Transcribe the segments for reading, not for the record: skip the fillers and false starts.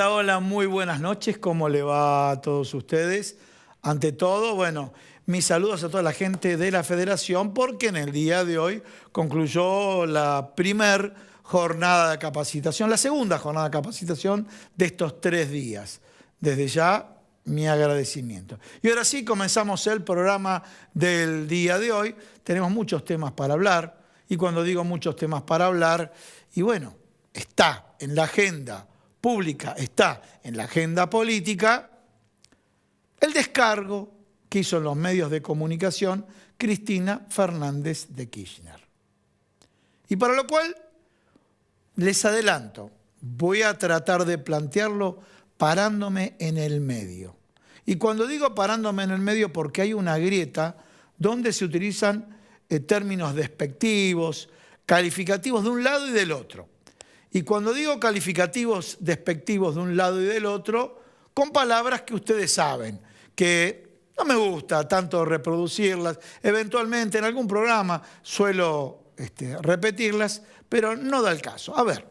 Hola, hola, muy buenas noches. ¿Cómo le va a todos ustedes? Ante todo, bueno, mis saludos a toda la gente de la Federación porque en el día de hoy concluyó la primer jornada de capacitación, la segunda jornada de capacitación de estos 3 días. Desde ya, mi agradecimiento. Y ahora sí, comenzamos el programa del día de hoy. Tenemos muchos temas para hablar y cuando digo muchos temas para hablar, y bueno, está en la agenda pública, está en la agenda política, el descargo que hizo en los medios de comunicación Cristina Fernández de Kirchner. Y para lo cual, les adelanto, voy a tratar de plantearlo parándome en el medio. Y cuando digo parándome en el medio, porque hay una grieta donde se utilizan términos despectivos, calificativos de un lado y del otro. Y cuando digo calificativos despectivos de un lado y del otro, con palabras que ustedes saben, que no me gusta tanto reproducirlas, eventualmente en algún programa suelo repetirlas, pero no da el caso. A ver,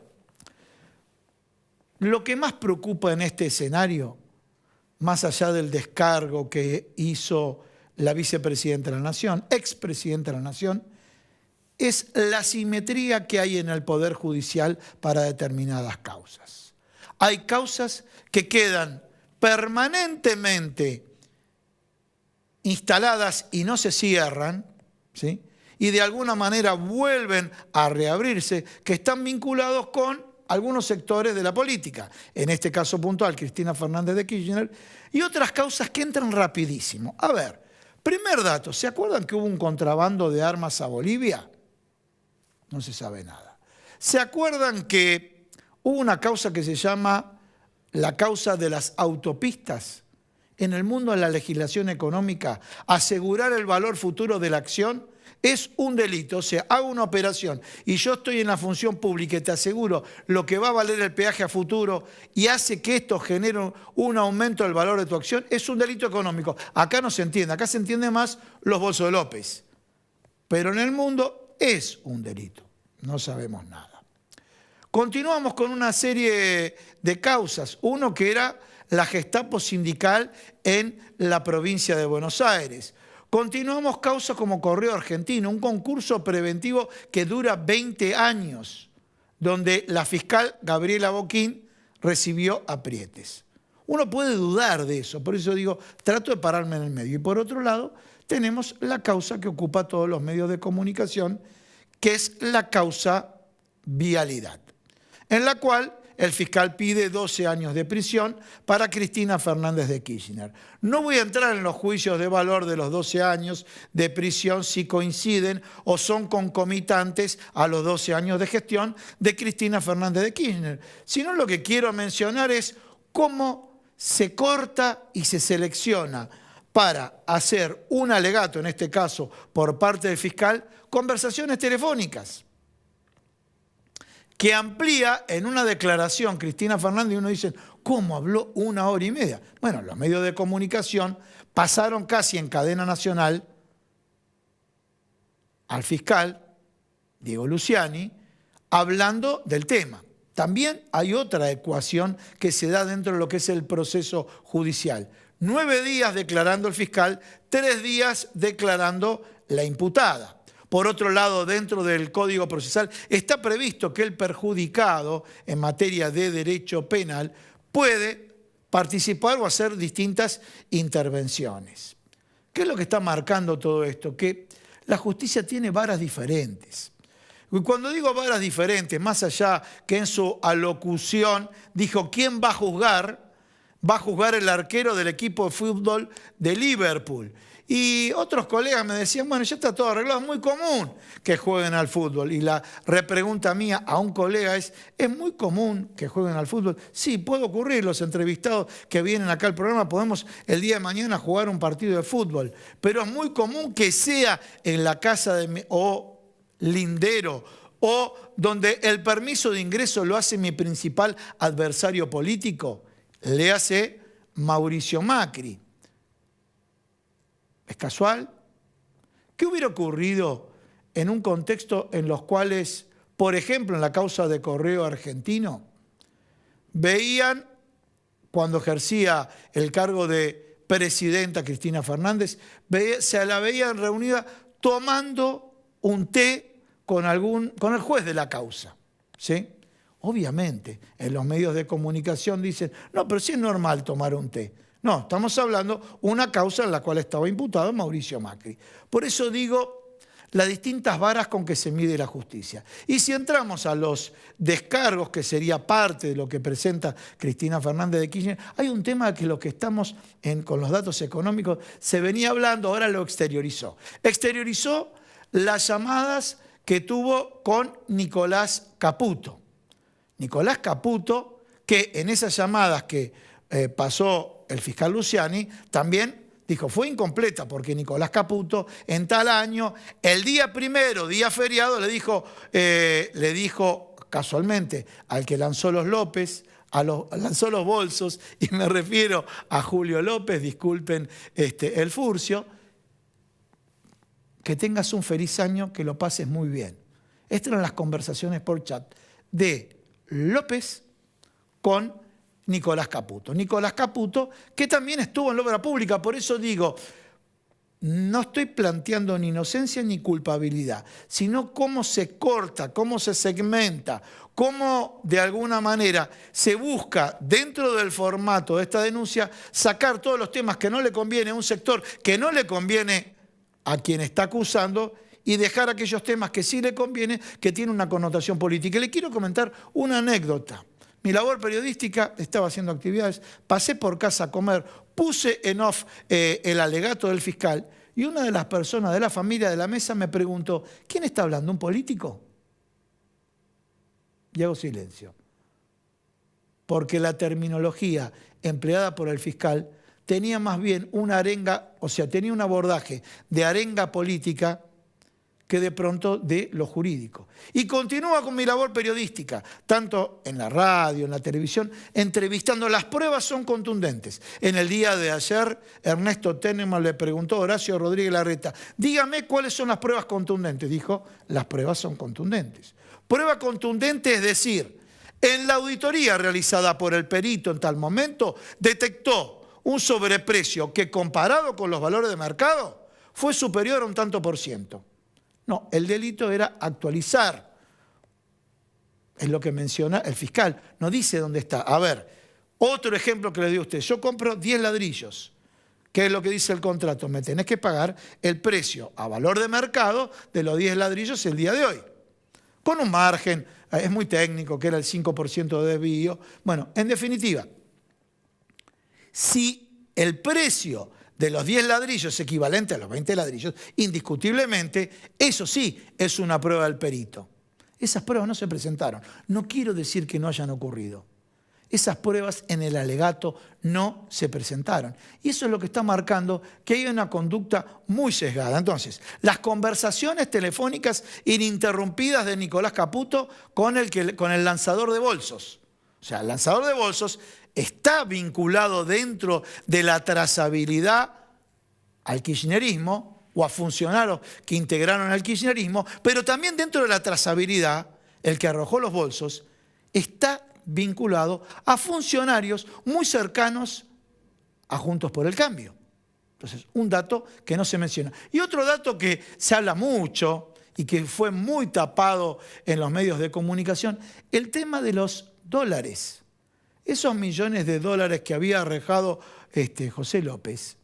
lo que más preocupa en este escenario, más allá del descargo que hizo la vicepresidenta de la Nación, expresidenta de la Nación, es la asimetría que hay en el Poder Judicial para determinadas causas. Hay causas que quedan permanentemente instaladas y no se cierran, ¿sí? Y de alguna manera vuelven a reabrirse, que están vinculados con algunos sectores de la política, en este caso puntual, Cristina Fernández de Kirchner, y otras causas que entran rapidísimo. A ver, primer dato, ¿se acuerdan que hubo un contrabando de armas a Bolivia? No se sabe nada. ¿Se acuerdan que hubo una causa que se llama la causa de las autopistas? En el mundo de la legislación económica, asegurar el valor futuro de la acción es un delito. O sea, hago una operación y yo estoy en la función pública y te aseguro lo que va a valer el peaje a futuro y hace que esto genere un aumento del valor de tu acción, es un delito económico. Acá no se entiende, acá se entiende más los bolsos de López. Pero en el mundo es un delito, no sabemos nada. Continuamos con una serie de causas. Uno que era la Gestapo sindical en la provincia de Buenos Aires. Continuamos causas como Correo Argentino, un concurso preventivo que dura 20 años, donde la fiscal Gabriela Boquín recibió aprietes. Uno puede dudar de eso, por eso digo, trato de pararme en el medio. Y por otro lado, tenemos la causa que ocupa todos los medios de comunicación, que es la causa vialidad, en la cual el fiscal pide 12 años de prisión para Cristina Fernández de Kirchner. No voy a entrar en los juicios de valor de los 12 años de prisión si coinciden o son concomitantes a los 12 años de gestión de Cristina Fernández de Kirchner, sino lo que quiero mencionar es cómo se corta y se selecciona para hacer un alegato, en este caso por parte del fiscal, conversaciones telefónicas, que amplía en una declaración Cristina Fernández y uno dice, ¿cómo habló 1 hora y media? Bueno, los medios de comunicación pasaron casi en cadena nacional al fiscal, Diego Luciani, hablando del tema. También hay otra ecuación que se da dentro de lo que es el proceso judicial. 9 días declarando el fiscal, 3 días declarando la imputada. Por otro lado, dentro del Código Procesal está previsto que el perjudicado en materia de derecho penal puede participar o hacer distintas intervenciones. ¿Qué es lo que está marcando todo esto? Que la justicia tiene varas diferentes. Y cuando digo varas diferentes, más allá que en su alocución dijo ¿quién va a juzgar? Va a juzgar el arquero del equipo de fútbol de Liverpool. Y otros colegas me decían, bueno, ya está todo arreglado, es muy común que jueguen al fútbol. Y la repregunta mía a un colega ¿es muy común que jueguen al fútbol? Sí, puede ocurrir, los entrevistados que vienen acá al programa, podemos el día de mañana jugar un partido de fútbol. Pero es muy común que sea en la casa o lindero o donde el permiso de ingreso lo hace mi principal adversario político, le hace Mauricio Macri. ¿Es casual? ¿Qué hubiera ocurrido en un contexto en los cuales, por ejemplo, en la causa de Correo Argentino, veían cuando ejercía el cargo de presidenta Cristina Fernández, se la veía reunida tomando un té con el juez de la causa, ¿sí? Obviamente, en los medios de comunicación dicen, no, pero sí es normal tomar un té. No, estamos hablando de una causa en la cual estaba imputado Mauricio Macri. Por eso digo las distintas varas con que se mide la justicia. Y si entramos a los descargos, que sería parte de lo que presenta Cristina Fernández de Kirchner, hay un tema que lo que estamos con los datos económicos se venía hablando, ahora lo exteriorizó. Exteriorizó las llamadas que tuvo con Nicolás Caputo. Nicolás Caputo, que en esas llamadas que pasó el fiscal Luciani, también dijo, fue incompleta porque Nicolás Caputo en tal año, el día primero, día feriado, le dijo casualmente al que lanzó los López, lanzó los bolsos, y me refiero a Julio López, disculpen el furcio, que tengas un feliz año, que lo pases muy bien. Estas eran las conversaciones por chat de López con Nicolás Caputo. Nicolás Caputo, que también estuvo en la obra pública, por eso digo, no estoy planteando ni inocencia ni culpabilidad, sino cómo se corta, cómo se segmenta, cómo de alguna manera se busca dentro del formato de esta denuncia sacar todos los temas que no le conviene a un sector, que no le conviene a quien está acusando, y dejar aquellos temas que sí le conviene, que tienen una connotación política. Y le quiero comentar una anécdota. Mi labor periodística, estaba haciendo actividades, pasé por casa a comer, puse en off el alegato del fiscal, y una de las personas de la familia de la mesa me preguntó, ¿quién está hablando? ¿Un político? Y hago silencio. Porque la terminología empleada por el fiscal tenía más bien una arenga, o sea, tenía un abordaje de arenga política que de pronto de lo jurídico. Y continúa con mi labor periodística, tanto en la radio, en la televisión, entrevistando. Las pruebas son contundentes. En el día de ayer, Ernesto Tenenbaum le preguntó a Horacio Rodríguez Larreta, dígame cuáles son las pruebas contundentes. Dijo, las pruebas son contundentes. Prueba contundente es decir, en la auditoría realizada por el perito en tal momento, detectó un sobreprecio que comparado con los valores de mercado fue superior a un tanto por ciento. No, el delito era actualizar. Es lo que menciona el fiscal. No dice dónde está. A ver, otro ejemplo que le doy a usted. Yo compro 10 ladrillos. ¿Qué es lo que dice el contrato? Me tenés que pagar el precio a valor de mercado de los 10 ladrillos el día de hoy. Con un margen, es muy técnico, que era el 5% de desvío. Bueno, en definitiva, si el precio de los 10 ladrillos equivalente a los 20 ladrillos, indiscutiblemente, eso sí es una prueba del perito. Esas pruebas no se presentaron. No quiero decir que no hayan ocurrido. Esas pruebas en el alegato no se presentaron. Y eso es lo que está marcando que hay una conducta muy sesgada. Entonces, las conversaciones telefónicas ininterrumpidas de Nicolás Caputo con el lanzador de bolsos. O sea, el lanzador de bolsos está vinculado dentro de la trazabilidad al kirchnerismo o a funcionarios que integraron al kirchnerismo, pero también dentro de la trazabilidad, el que arrojó los bolsos está vinculado a funcionarios muy cercanos a Juntos por el Cambio. Entonces, un dato que no se menciona. Y otro dato que se habla mucho y que fue muy tapado en los medios de comunicación, el tema de los dólares. Esos millones de dólares que había arrojado José López,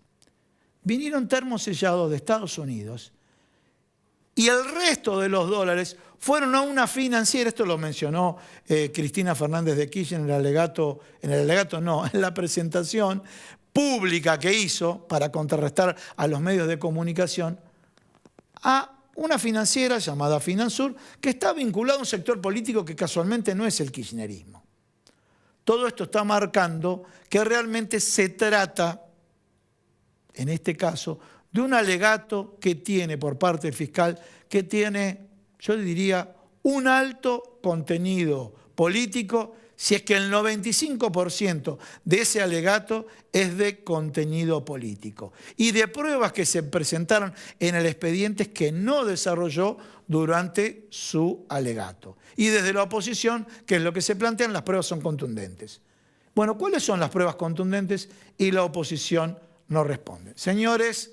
vinieron termosellados de Estados Unidos y el resto de los dólares fueron a una financiera, esto lo mencionó Cristina Fernández de Kirchner en la presentación pública que hizo para contrarrestar a los medios de comunicación, a una financiera llamada Finansur, que está vinculada a un sector político que casualmente no es el kirchnerismo. Todo esto está marcando que realmente se trata, en este caso, de un alegato que tiene por parte del fiscal, que tiene, yo diría, un alto contenido político, si es que el 95% de ese alegato es de contenido político. Y de pruebas que se presentaron en el expediente que no desarrolló durante su alegato. Y desde la oposición, que es lo que se plantean, las pruebas son contundentes. Bueno, ¿cuáles son las pruebas contundentes? Y la oposición no responde. Señores,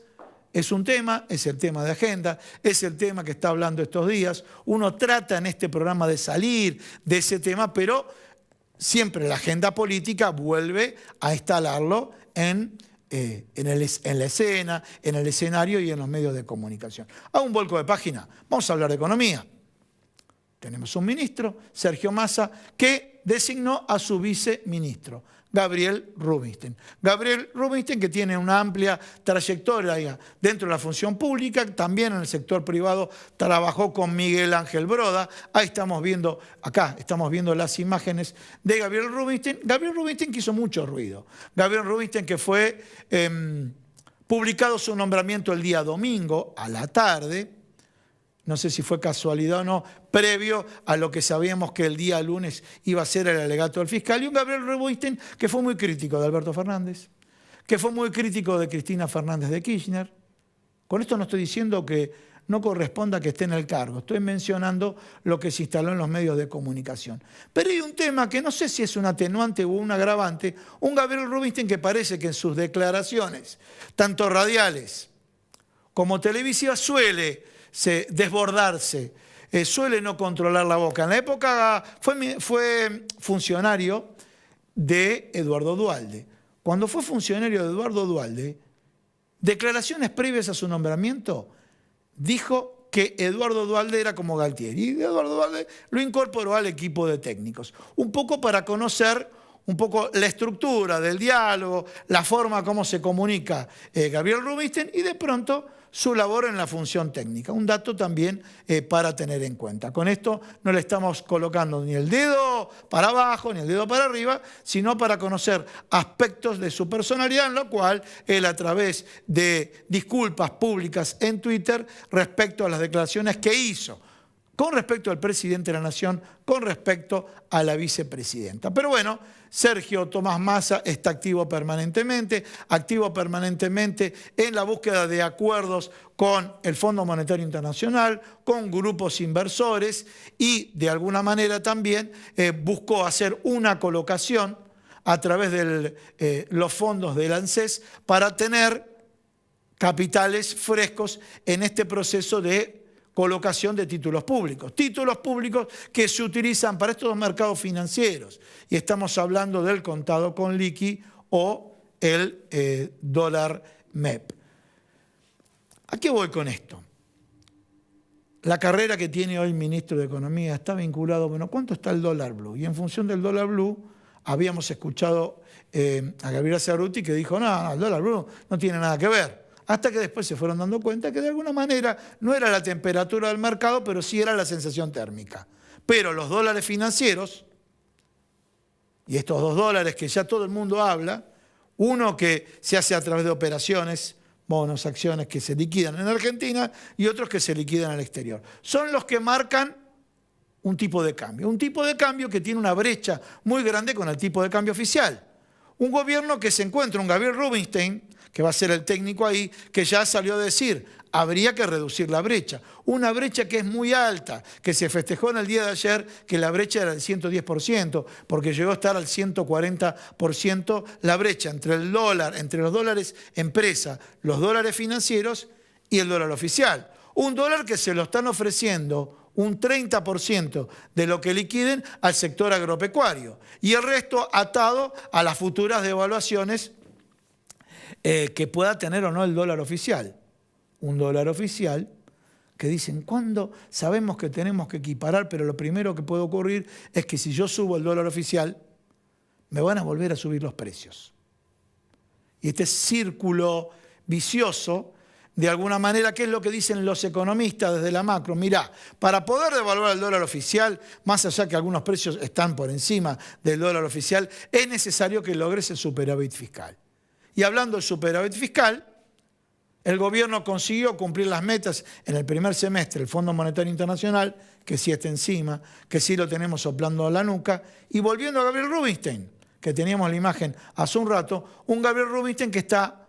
es un tema, es el tema de agenda, es el tema que está hablando estos días. Uno trata en este programa de salir de ese tema, pero siempre la agenda política vuelve a instalarlo en la escena, en el escenario y en los medios de comunicación. Hago un vuelco de página. Vamos a hablar de economía. Tenemos un ministro, Sergio Massa, que designó a su viceministro, Gabriel Rubinstein. Gabriel Rubinstein, que tiene una amplia trayectoria dentro de la función pública, también en el sector privado trabajó con Miguel Ángel Broda. Ahí estamos viendo, acá estamos viendo las imágenes de Gabriel Rubinstein. Gabriel Rubinstein que hizo mucho ruido. Gabriel Rubinstein que fue publicado su nombramiento el día domingo a la tarde. No sé si fue casualidad o no, previo a lo que sabíamos que el día lunes iba a ser el alegato del fiscal. Y un Gabriel Rubinstein que fue muy crítico de Alberto Fernández, que fue muy crítico de Cristina Fernández de Kirchner. Con esto no estoy diciendo que no corresponda que esté en el cargo, estoy mencionando lo que se instaló en los medios de comunicación. Pero hay un tema que no sé si es un atenuante o un agravante, un Gabriel Rubinstein que parece que en sus declaraciones, tanto radiales como televisivas, suele desbordarse, suele no controlar la boca. En la época fue funcionario de Eduardo Duhalde. Cuando fue funcionario de Eduardo Duhalde, declaraciones previas a su nombramiento, dijo que Eduardo Duhalde era como Galtieri. Y Eduardo Duhalde lo incorporó al equipo de técnicos. Un poco para conocer un poco la estructura del diálogo, la forma como se comunica Gabriel Rubinstein y de pronto su labor en la función técnica. Un dato también para tener en cuenta. Con esto no le estamos colocando ni el dedo para abajo ni el dedo para arriba, sino para conocer aspectos de su personalidad, en lo cual él a través de disculpas públicas en Twitter respecto a las declaraciones que hizo con respecto al presidente de la Nación, con respecto a la vicepresidenta. Pero bueno, Sergio Tomás Massa está activo permanentemente en la búsqueda de acuerdos con el Fondo Monetario Internacional, con grupos inversores y de alguna manera también buscó hacer una colocación a través de los fondos del ANSES para tener capitales frescos en este proceso de colocación de títulos públicos que se utilizan para estos mercados financieros. Y estamos hablando del contado con liqui o el dólar MEP. ¿A qué voy con esto? La carrera que tiene hoy el ministro de Economía está vinculado, bueno, ¿cuánto está el dólar blue? Y en función del dólar blue, habíamos escuchado a Gabriela Cerruti que dijo, no, el dólar blue no tiene nada que ver. Hasta que después se fueron dando cuenta que de alguna manera no era la temperatura del mercado, pero sí era la sensación térmica. Pero los dólares financieros, y estos $2 que ya todo el mundo habla, uno que se hace a través de operaciones, bonos, acciones que se liquidan en Argentina y otros que se liquidan al exterior. Son los que marcan un tipo de cambio que tiene una brecha muy grande con el tipo de cambio oficial. Un gobierno que se encuentra, un Gabriel Rubinstein, que va a ser el técnico ahí, que ya salió a decir, habría que reducir la brecha. Una brecha que es muy alta, que se festejó en el día de ayer, que la brecha era del 110%, porque llegó a estar al 140% la brecha entre el dólar, entre los dólares empresa, los dólares financieros y el dólar oficial. Un dólar que se lo están ofreciendo un 30% de lo que liquiden al sector agropecuario y el resto atado a las futuras devaluaciones que pueda tener o no el dólar oficial. Un dólar oficial que dicen, ¿cuándo sabemos que tenemos que equiparar? Pero lo primero que puede ocurrir es que si yo subo el dólar oficial, me van a volver a subir los precios. Y este círculo vicioso, de alguna manera, ¿qué es lo que dicen los economistas desde la macro? Mirá, para poder devaluar el dólar oficial, más allá que algunos precios están por encima del dólar oficial, es necesario que logres el superávit fiscal. Y hablando del superávit fiscal, el gobierno consiguió cumplir las metas en el primer semestre, el Fondo Monetario Internacional, que sí está encima, que sí lo tenemos soplando a la nuca, y volviendo a Gabriel Rubinstein, que teníamos la imagen hace un rato, un Gabriel Rubinstein que está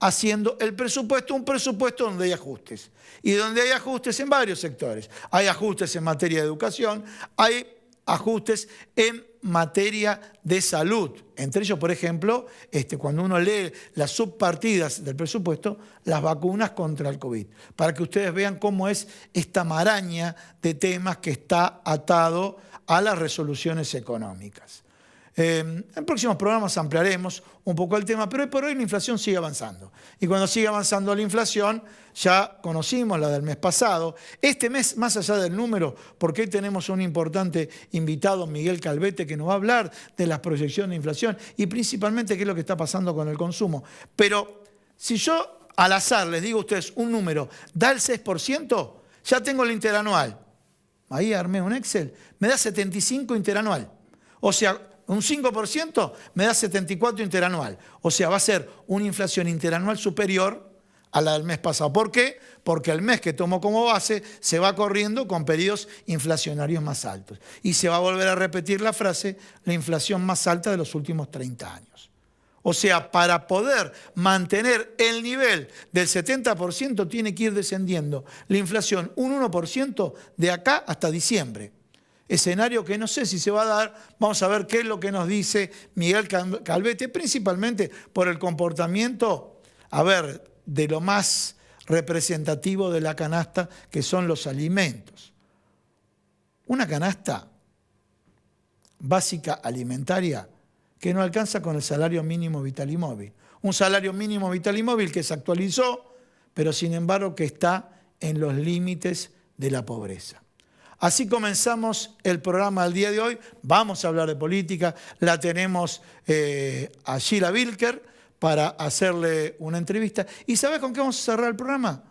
haciendo el presupuesto, un presupuesto donde hay ajustes. Y donde hay ajustes en varios sectores. Hay ajustes en materia de educación, hay ajustes en materia de salud. Entre ellos, por ejemplo, cuando uno lee las subpartidas del presupuesto, las vacunas contra el COVID, para que ustedes vean cómo es esta maraña de temas que está atado a las resoluciones económicas. En próximos programas ampliaremos un poco el tema, pero hoy por hoy la inflación sigue avanzando. Y cuando sigue avanzando la inflación, ya conocimos la del mes pasado. Este mes, más allá del número, porque hoy tenemos un importante invitado, Miguel Calvete, que nos va a hablar de las proyecciones de inflación y principalmente qué es lo que está pasando con el consumo. Pero si yo al azar les digo a ustedes un número, da el 6%, ya tengo el interanual. Ahí armé un Excel, me da 75 interanual. O sea, un 5% me da 74 interanual. O sea, va a ser una inflación interanual superior a la del mes pasado. ¿Por qué? Porque el mes que tomo como base se va corriendo con periodos inflacionarios más altos. Y se va a volver a repetir la frase, la inflación más alta de los últimos 30 años. O sea, para poder mantener el nivel del 70% tiene que ir descendiendo la inflación un 1% de acá hasta diciembre. Escenario que no sé si se va a dar, vamos a ver qué es lo que nos dice Miguel Calvete, principalmente por el comportamiento, de lo más representativo de la canasta, que son los alimentos. Una canasta básica alimentaria que no alcanza con el salario mínimo vital y móvil. Un salario mínimo vital y móvil que se actualizó, pero sin embargo que está en los límites de la pobreza. Así comenzamos el programa del día de hoy. Vamos a hablar de política. La tenemos a Sheila Wilker para hacerle una entrevista. ¿Y sabes con qué vamos a cerrar el programa?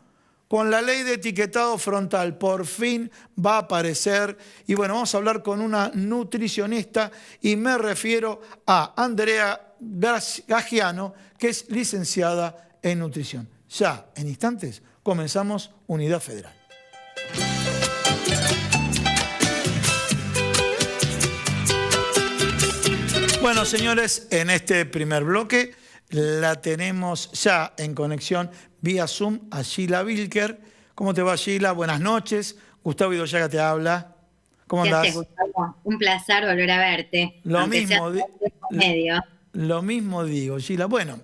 Con la ley de etiquetado frontal. Por fin va a aparecer. Y bueno, vamos a hablar con una nutricionista y me refiero a Andrea Gagiano, que es licenciada en nutrición. Ya en instantes comenzamos Unidad Federal. Bueno, señores, en este primer bloque la tenemos ya en conexión vía Zoom a Sheila Wilker. ¿Cómo te va, Sheila? Buenas noches. Gustavo Idoyaga te habla. ¿Cómo andás? ¿Qué haces, Gustavo? Un placer volver a verte. Lo mismo digo, Sheila. Bueno,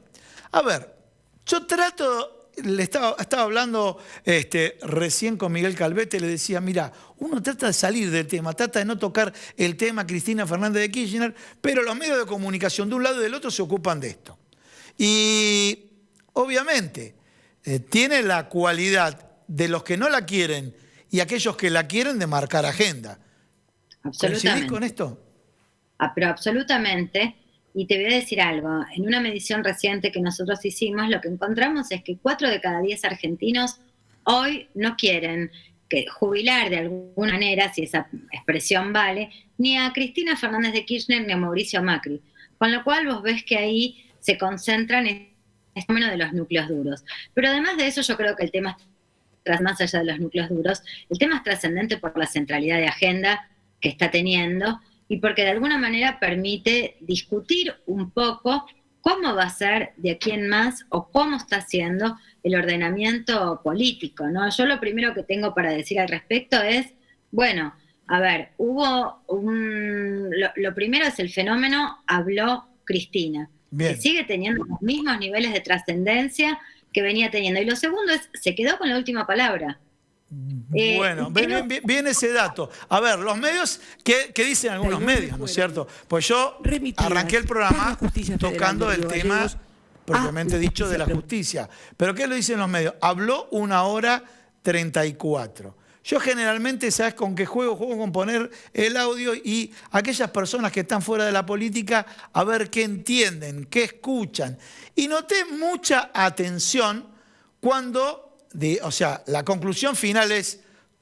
a ver, yo estaba hablando recién con Miguel Calvete, le decía, mira, uno trata de salir del tema, trata de no tocar el tema Cristina Fernández de Kirchner, pero los medios de comunicación de un lado y del otro se ocupan de esto. Y obviamente tiene la cualidad de los que no la quieren y aquellos que la quieren de marcar agenda. ¿Coincidís con esto? Pero absolutamente. Y te voy a decir algo, en una medición reciente que nosotros hicimos, lo que encontramos es que 4 de cada 10 argentinos hoy no quieren jubilar de alguna manera, si esa expresión vale, ni a Cristina Fernández de Kirchner ni a Mauricio Macri. Con lo cual vos ves que ahí se concentran en el fenómeno de los núcleos duros. Pero además de eso, yo creo que el tema, más allá de los núcleos duros, el tema es trascendente por la centralidad de agenda que está teniendo, y porque de alguna manera permite discutir un poco cómo va a ser de aquí en más o cómo está haciendo el ordenamiento político, ¿no? Yo lo primero que tengo para decir al respecto es, bueno, a ver, lo primero es el fenómeno habló Cristina, Bien. que sigue teniendo los mismos niveles de trascendencia que venía teniendo. Y lo segundo es, se quedó con la última palabra. Bueno, bien ese dato. A ver, los medios, ¿qué dicen algunos medios, no es cierto? Pues yo arranqué el programa tocando el tema propiamente dicho de la justicia. Pero ¿qué lo dicen los medios? Habló 1 hora 34. Yo generalmente, ¿sabes con qué juego? Juego con poner el audio y aquellas personas que están fuera de la política a ver qué entienden, qué escuchan. Y noté mucha atención cuando... la conclusión final es,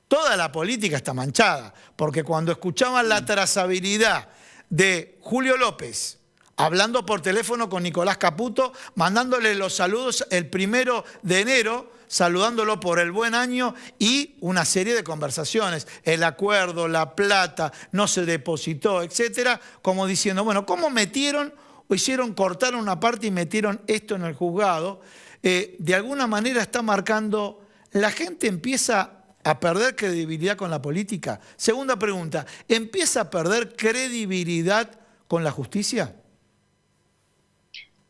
toda la política está manchada, porque cuando escuchaban la trazabilidad de Julio López, hablando por teléfono con Nicolás Caputo, mandándole los saludos el 1 de enero, saludándolo por el buen año y una serie de conversaciones, el acuerdo, la plata, no se depositó, etcétera, como diciendo, bueno, ¿cómo metieron o cortaron una parte y metieron esto en el juzgado? De alguna manera está marcando, la gente empieza a perder credibilidad con la política? Segunda pregunta, ¿empieza a perder credibilidad con la justicia?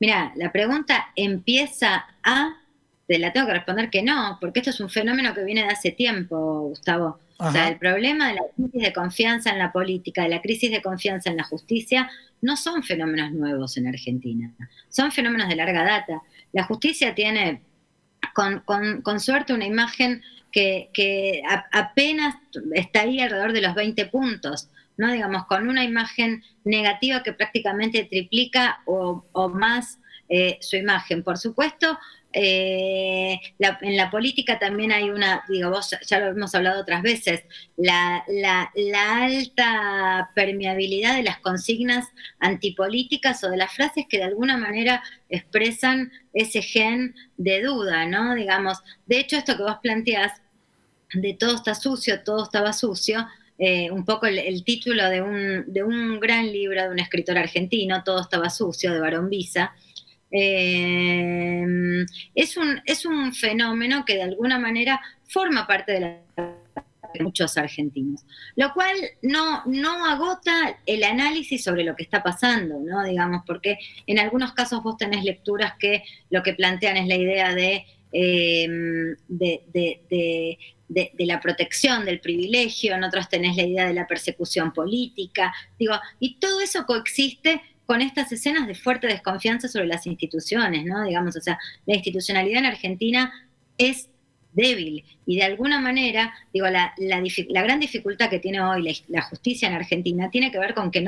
Mira, la pregunta empieza a... Te la tengo que responder que no, porque esto es un fenómeno que viene de hace tiempo, Gustavo. O sea, el problema de la crisis de confianza en la política, de la crisis de confianza en la justicia, no son fenómenos nuevos en Argentina, son fenómenos de larga data. La justicia tiene, con suerte, una imagen que apenas está ahí alrededor de los 20 puntos, ¿no? Digamos, con una imagen negativa que prácticamente triplica o más su imagen. Por supuesto, en la política también hay una, digo, vos ya lo hemos hablado otras veces, la alta permeabilidad de las consignas antipolíticas o de las frases que de alguna manera expresan ese gen de duda, ¿no? Digamos, de hecho, esto que vos planteás, de todo está sucio, todo estaba sucio, un poco el título de un gran libro de un escritor argentino, Todo estaba sucio, de Barón Visa. Es un fenómeno que de alguna manera forma parte de la de muchos argentinos, lo cual no agota el análisis sobre lo que está pasando, ¿no? Digamos, porque en algunos casos vos tenés lecturas que lo que plantean es la idea de la protección del privilegio, en otros tenés la idea de la persecución política, digo, y todo eso coexiste con estas escenas de fuerte desconfianza sobre las instituciones, ¿no? Digamos, o sea, la institucionalidad en Argentina es débil y de alguna manera, digo, la gran dificultad que tiene hoy la justicia en Argentina tiene que ver con que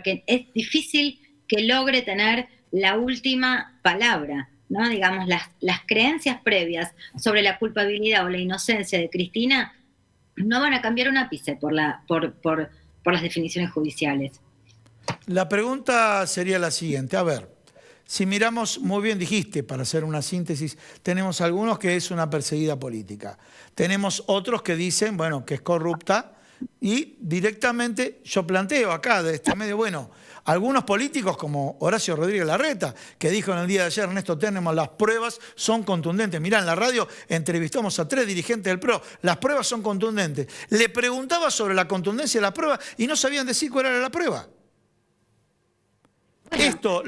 que es difícil que logre tener la última palabra, ¿no? Digamos, las creencias previas sobre la culpabilidad o la inocencia de Cristina no van a cambiar un ápice por las definiciones judiciales. La pregunta sería la siguiente, a ver, si miramos, muy bien dijiste, para hacer una síntesis, tenemos algunos que es una perseguida política, tenemos otros que dicen, bueno, que es corrupta, y directamente yo planteo acá de este medio, bueno, algunos políticos como Horacio Rodríguez Larreta, que dijo en el día de ayer, Ernesto, tenemos las pruebas, son contundentes. Mirá, en la radio entrevistamos a 3 dirigentes del PRO, las pruebas son contundentes. Le preguntaba sobre la contundencia de las pruebas y no sabían decir cuál era la prueba. Bueno,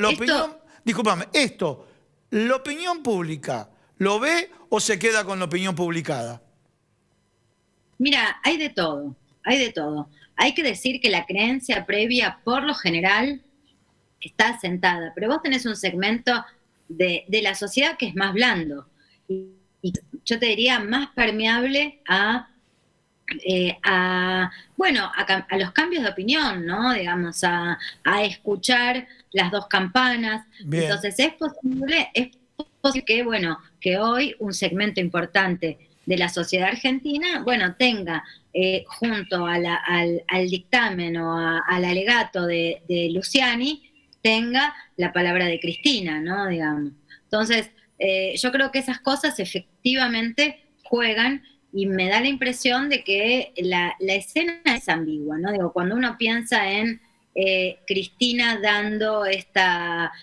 ¿la opinión pública lo ve o se queda con la opinión publicada? Mira, hay de todo, hay de todo. Hay que decir que la creencia previa, por lo general, está asentada, pero vos tenés un segmento de la sociedad que es más blando y yo te diría más permeable a los cambios de opinión, ¿no? Digamos, a escuchar las dos campanas. Bien. Entonces es posible que hoy un segmento importante de la sociedad argentina, tenga junto al dictamen o al alegato de Luciani, tenga la palabra de Cristina, ¿no? Digamos. Entonces, yo creo que esas cosas efectivamente juegan y me da la impresión de que la escena es ambigua, ¿no? Digo, cuando uno piensa en Cristina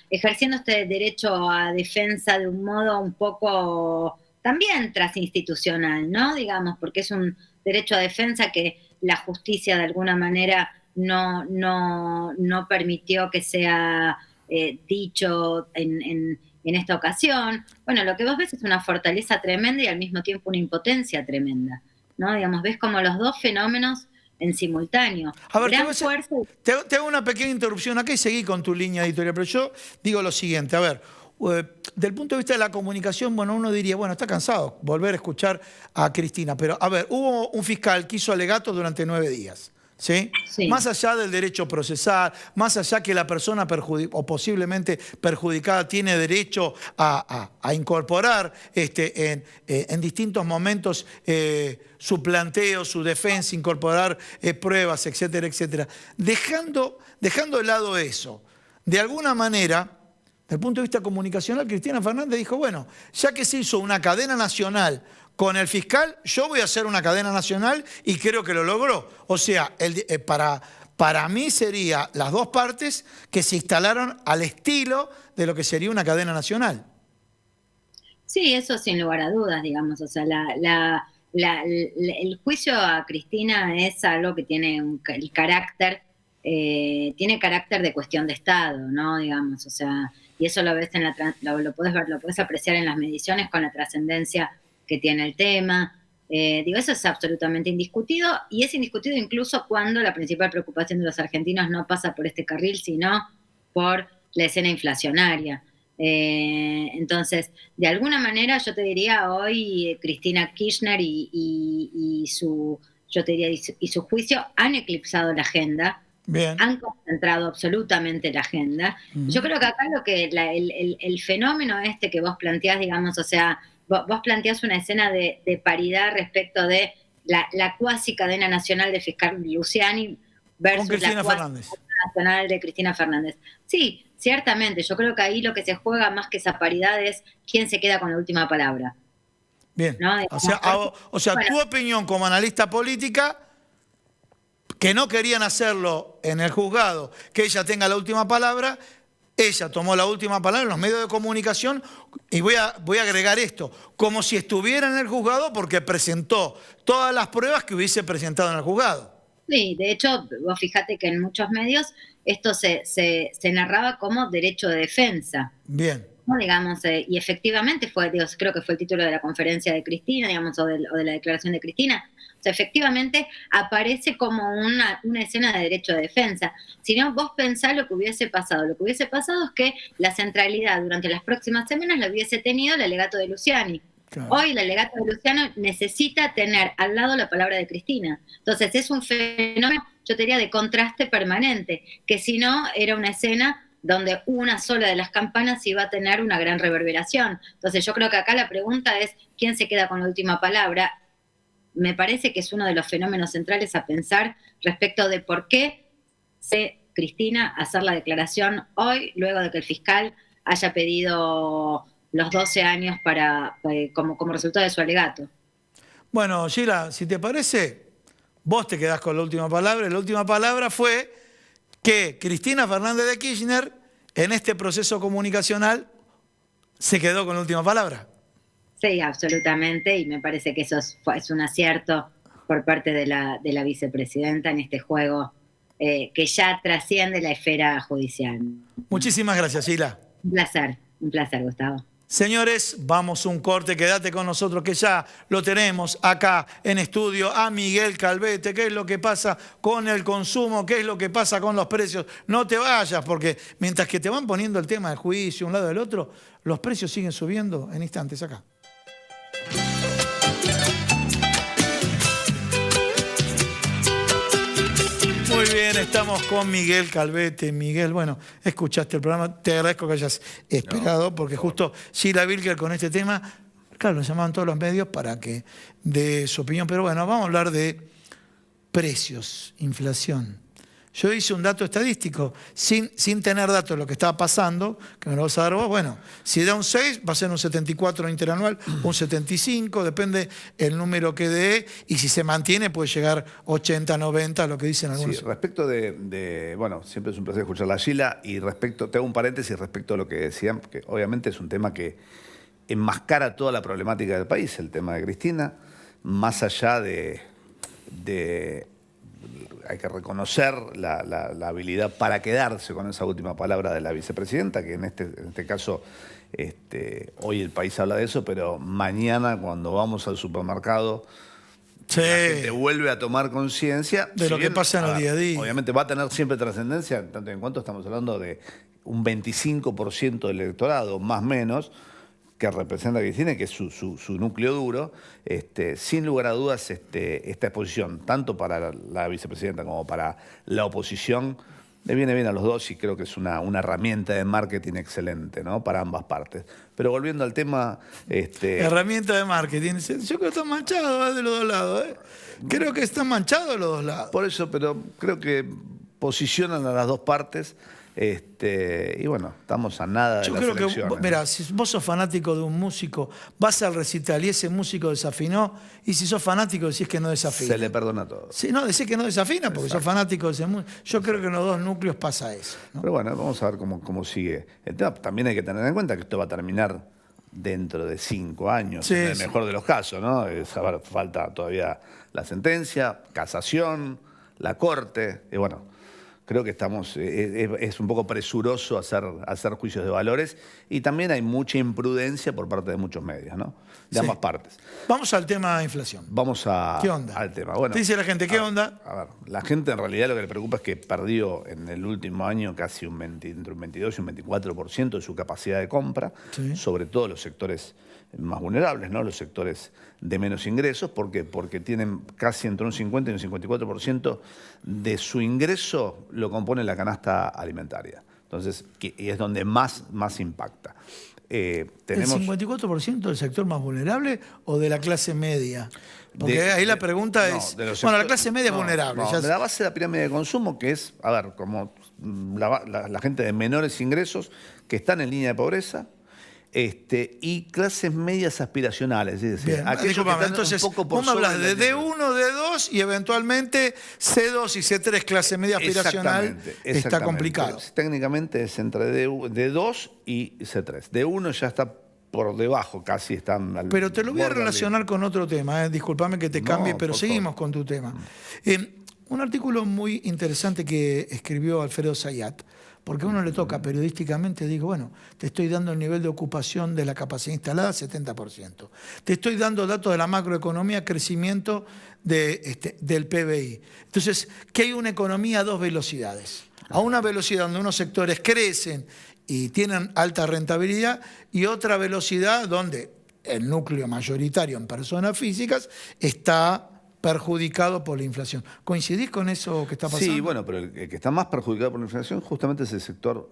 ejerciendo este derecho a defensa de un modo un poco también transinstitucional, ¿no? Digamos, porque es un derecho a defensa que la justicia de alguna manera no permitió que sea dicho en esta ocasión. Bueno, lo que vos ves es una fortaleza tremenda y al mismo tiempo una impotencia tremenda, ¿no? Digamos, ves como los dos fenómenos en simultáneo. A ver, te hago una pequeña interrupción acá y seguí con tu línea editorial, pero yo digo lo siguiente, a ver, del punto de vista de la comunicación, uno diría, está cansado volver a escuchar a Cristina, pero a ver, hubo un fiscal que hizo alegatos durante 9 días. ¿Sí? Sí. Más allá del derecho procesal, más allá que la persona o posiblemente perjudicada tiene derecho a incorporar en distintos momentos su planteo, su defensa, incorporar pruebas, etcétera, etcétera. Dejando de lado eso, de alguna manera, desde el punto de vista comunicacional, Cristina Fernández dijo, bueno, ya que se hizo una cadena nacional con el fiscal, yo voy a hacer una cadena nacional y creo que lo logró. O sea, para mí sería las dos partes que se instalaron al estilo de lo que sería una cadena nacional. Sí, eso sin lugar a dudas, digamos. O sea, el juicio a Cristina es algo que tiene el carácter, tiene carácter de cuestión de Estado, ¿no? Digamos, o sea, y eso lo ves lo puedes ver, lo puedes apreciar en las mediciones con la trascendencia que tiene el tema. Digo, eso es absolutamente indiscutido, y es indiscutido incluso cuando la principal preocupación de los argentinos no pasa por este carril, sino por la escena inflacionaria. Entonces, de alguna manera yo te diría hoy Cristina Kirchner y su juicio han eclipsado la agenda. Bien. Han concentrado absolutamente la agenda. Yo creo que acá el fenómeno que vos planteás, digamos, o sea, vos planteás una escena de paridad respecto de la cuasi cadena nacional de fiscal Luciani versus la cuasi cadena nacional de Cristina Fernández. Sí, ciertamente, yo creo que ahí lo que se juega más que esa paridad es quién se queda con la última palabra. Bien, ¿no? o sea, bueno, tu opinión como analista política, que no querían hacerlo en el juzgado, que ella tenga la última palabra, ella tomó la última palabra en los medios de comunicación, y voy a agregar esto, como si estuviera en el juzgado porque presentó todas las pruebas que hubiese presentado en el juzgado. Sí, de hecho, vos fíjate que en muchos medios esto se narraba como derecho de defensa. Bien. ¿No? Digamos, y efectivamente creo que fue el título de la conferencia de Cristina, digamos, o de la declaración de Cristina. O sea, efectivamente aparece como una escena de derecho de defensa. Si no, vos pensás lo que hubiese pasado. Lo que hubiese pasado es que la centralidad durante las próximas semanas la hubiese tenido el alegato de Luciani. Claro. Hoy el alegato de Luciano necesita tener al lado la palabra de Cristina. Entonces es un fenómeno, yo te diría, de contraste permanente, que si no era una escena donde una sola de las campanas iba a tener una gran reverberación. Entonces yo creo que acá la pregunta es ¿quién se queda con la última palabra? Me parece que es uno de los fenómenos centrales a pensar respecto de por qué Cristina hacer la declaración hoy, luego de que el fiscal haya pedido los 12 años como resultado de su alegato. Bueno, Sheila, si te parece, vos te quedás con la última palabra. La última palabra fue que Cristina Fernández de Kirchner, en este proceso comunicacional, se quedó con la última palabra. Sí, absolutamente, y me parece que eso es un acierto por parte de la vicepresidenta en este juego que ya trasciende la esfera judicial. Muchísimas gracias, Sheila. Un placer, Gustavo. Señores, vamos a un corte, quédate con nosotros que ya lo tenemos acá en estudio a Miguel Calvete. ¿Qué es lo que pasa con el consumo? ¿Qué es lo que pasa con los precios? No te vayas, porque mientras que te van poniendo el tema del juicio un lado del otro, los precios siguen subiendo en instantes acá. Muy bien, estamos con Miguel Calvete. Miguel, bueno, escuchaste el programa, te agradezco que hayas esperado, porque justo Sheila Wilker con este tema, claro, lo llamaban todos los medios para que dé su opinión, pero bueno, vamos a hablar de precios, inflación. Yo hice un dato estadístico, sin tener datos de lo que estaba pasando, que me lo vas a dar vos. Bueno, si da un 6, va a ser un 74 interanual, un 75, depende el número que dé, y si se mantiene puede llegar 80, 90, lo que dicen algunos. Sí, respecto bueno, siempre es un placer escuchar a Sheila, y te hago un paréntesis respecto a lo que decían, porque obviamente es un tema que enmascara toda la problemática del país, el tema de Cristina, más allá hay que reconocer la habilidad para quedarse con esa última palabra de la vicepresidenta, que en este caso hoy el país habla de eso, pero mañana cuando vamos al supermercado la gente vuelve a tomar conciencia de lo que pasa en el día a día. Obviamente va a tener siempre trascendencia, tanto en cuanto estamos hablando de un 25% del electorado, más o menos, que representa a Cristina, que es su núcleo duro. Sin lugar a dudas, esta exposición, tanto para la vicepresidenta como para la oposición, le viene bien a los dos, y creo que es una herramienta de marketing excelente, ¿no?, para ambas partes. Pero volviendo al tema... Herramienta de marketing. Yo creo que está manchado de los dos lados. Creo que está manchado de los dos lados. Por eso, pero creo que posicionan a las dos partes. Y bueno, estamos a nada de las elecciones. Yo creo que, mira, si vos sos fanático de un músico, vas al recital y ese músico desafinó, y si sos fanático decís que no desafina. Se le perdona todo. Sí, no, decís que no desafina porque sos fanático de ese músico. Yo creo que en los dos núcleos pasa eso, ¿no? Pero bueno, vamos a ver cómo sigue el tema. También hay que tener en cuenta que esto va a terminar dentro de 5 años, Sí, en el sí. mejor de los casos, ¿no? Falta todavía la sentencia, casación, la corte, y bueno, creo que es un poco presuroso hacer juicios de valores, y también hay mucha imprudencia por parte de muchos medios, ¿no? De Sí. ambas partes. Vamos al tema de inflación. Vamos ¿Qué onda? al tema. Bueno, Te dice la gente, ¿qué onda? A ver, la gente en realidad lo que le preocupa es que perdió en el último año casi entre un 22 y un 24% de su capacidad de compra, Sí. sobre todo los sectores más vulnerables, ¿no? Los sectores de menos ingresos. ¿Por qué? Porque tienen casi entre un 50 y un 54% de su ingreso lo compone la canasta alimentaria. Entonces, y es donde más impacta. Tenemos ¿El 54% del sector más vulnerable o de la clase media? Porque ahí la pregunta no, es... de los Bueno, la sectores- clase media es no, vulnerable. no, ya de la base de la pirámide de consumo, que es, a ver, como la gente de menores ingresos que están en línea de pobreza, y clases medias aspiracionales. Es decir, Bien, aquellos que discúlpame, están entonces un poco por vos me hablas sobre de la línea. D1, D2 y eventualmente C2 y C3 clase media aspiracional. Está Exactamente. complicado. Técnicamente es entre D2 y C3. D1 ya está por debajo, casi están al Pero te lo voy a borde del relacionar con otro tema, discúlpame que te No, cambie, pero por seguimos favor. con tu tema. Un artículo muy interesante que escribió Alfredo Zayat, porque a uno le toca periodísticamente, digo, bueno, te estoy dando el nivel de ocupación de la capacidad instalada, 70%. Te estoy dando datos de la macroeconomía, crecimiento del PBI. Entonces, que hay una economía a dos velocidades. A una velocidad donde unos sectores crecen y tienen alta rentabilidad, y otra velocidad donde el núcleo mayoritario en personas físicas está perjudicado por la inflación. ¿Coincidís con eso que está pasando? Sí, bueno, pero el que está más perjudicado por la inflación justamente es el sector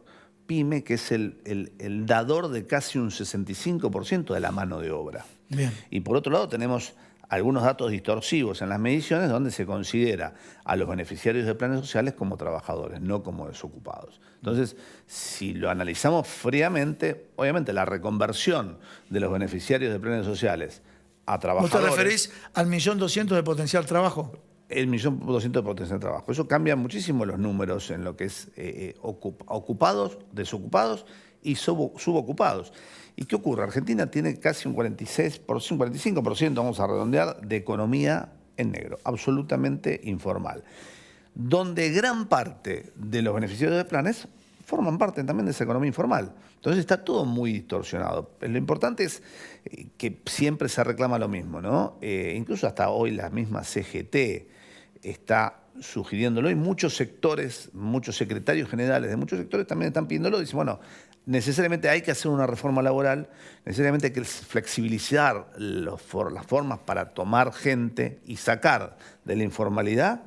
pyme, que es el dador de casi un 65% de la mano de obra. Bien. Y por otro lado tenemos algunos datos distorsivos en las mediciones donde se considera a los beneficiarios de planes sociales como trabajadores, no como desocupados. Entonces, si lo analizamos fríamente, obviamente la reconversión de los beneficiarios de planes sociales a ¿Vos trabajadores... te referís al 1.200.000 de potencial trabajo? El 1.200.000 de potencial de trabajo. Eso cambia muchísimo los números en lo que es ocupados, desocupados y subocupados. ¿Y qué ocurre? Argentina tiene casi un 46%, un 45%, vamos a redondear, de economía en negro, absolutamente informal. Donde gran parte de los beneficiarios de planes forman parte también de esa economía informal. Entonces está todo muy distorsionado. Lo importante es que siempre se reclama lo mismo, ¿no? Incluso hasta hoy la misma CGT está sugiriéndolo y muchos sectores, muchos secretarios generales de muchos sectores también están pidiéndolo. Dicen, bueno, necesariamente hay que hacer una reforma laboral, necesariamente hay que flexibilizar las formas para tomar gente y sacar de la informalidad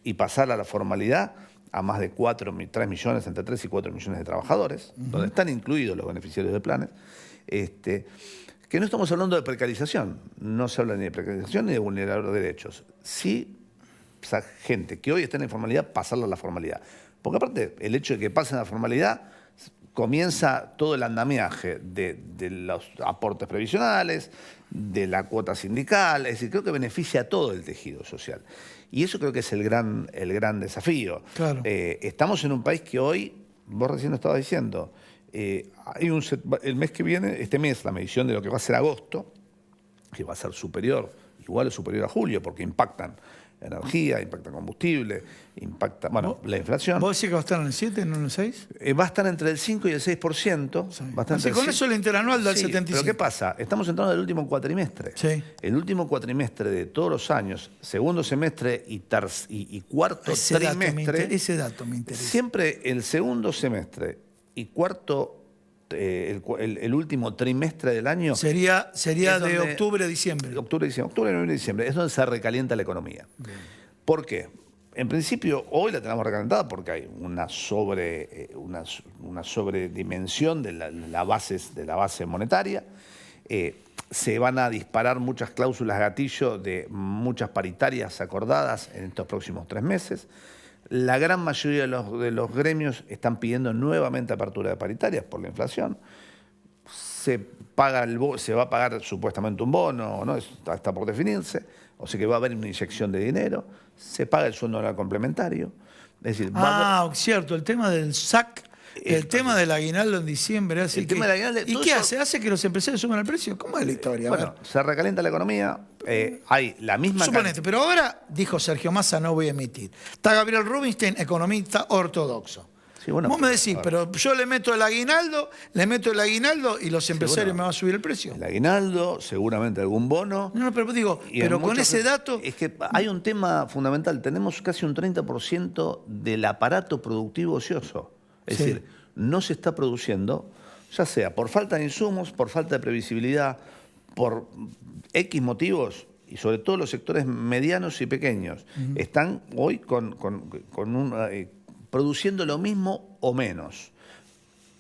y pasar a la formalidad a más de 3 millones, entre 3 y 4 millones de trabajadores, donde están incluidos los beneficiarios de planes, que no estamos hablando de precarización, no se habla ni de precarización ni de vulnerar derechos. Sí, o sea, gente que hoy está en la informalidad, pasarla a la formalidad. Porque aparte, el hecho de que pasen a la formalidad, comienza todo el andamiaje de los aportes previsionales, de la cuota sindical, es decir, creo que beneficia a todo el tejido social. Y eso creo que es el gran desafío. Claro. Estamos en un país que hoy, vos recién lo estabas diciendo, el mes que viene, este mes, la medición de lo que va a ser agosto, que va a ser superior, igual o superior a julio, porque impactan energía, impacta combustible, impacta, bueno, la inflación. ¿Vos decís que va a estar en el 7, no en el 6? Va a estar entre el 5 y el 6%. Sí. Va a estar Así, entre con el eso el interanual da el Sí, 75. Pero ¿qué pasa? Estamos entrando en el último cuatrimestre. Sí. El último cuatrimestre de todos los años, segundo semestre y cuarto trimestre. Ese dato me interesa. Siempre el segundo semestre y cuarto, el último trimestre del año. Sería es de donde- octubre a diciembre. Octubre, noviembre, diciembre. Es donde se recalienta la economía. ¿Por qué? En principio, hoy la tenemos recalentada porque hay una sobredimensión de la base monetaria. Se van a disparar muchas cláusulas gatillo de muchas paritarias acordadas en estos próximos 3 meses. La gran mayoría de los gremios están pidiendo nuevamente apertura de paritarias por la inflación. Se va a pagar supuestamente un bono, ¿no? Está por definirse, o sea que va a haber una inyección de dinero, se paga el sueldo horario complementario. Es decir, Cierto, el tema del SAC El tema del aguinaldo en diciembre, así El tema del aguinaldo, ¿y todo qué eso- hace? ¿Hace que los empresarios suban el precio? ¿Cómo es la historia? A Bueno, ver. se recalienta la economía, hay la misma... Suponete, pero ahora dijo Sergio Massa, no voy a emitir. Está Gabriel Rubinstein, economista ortodoxo. Sí, bueno, Vos me decís, a ver. pero yo le meto el aguinaldo y los empresarios bueno. me van a subir el precio. El aguinaldo, seguramente algún bono. No, pero digo, Y en pero con muchos ese casos- dato, Es que hay un tema fundamental. Tenemos casi un 30% del aparato productivo ocioso. Es Sí. decir, no se está produciendo, ya sea por falta de insumos, por falta de previsibilidad, por X motivos, y sobre todo los sectores medianos y pequeños, están hoy produciendo lo mismo o menos.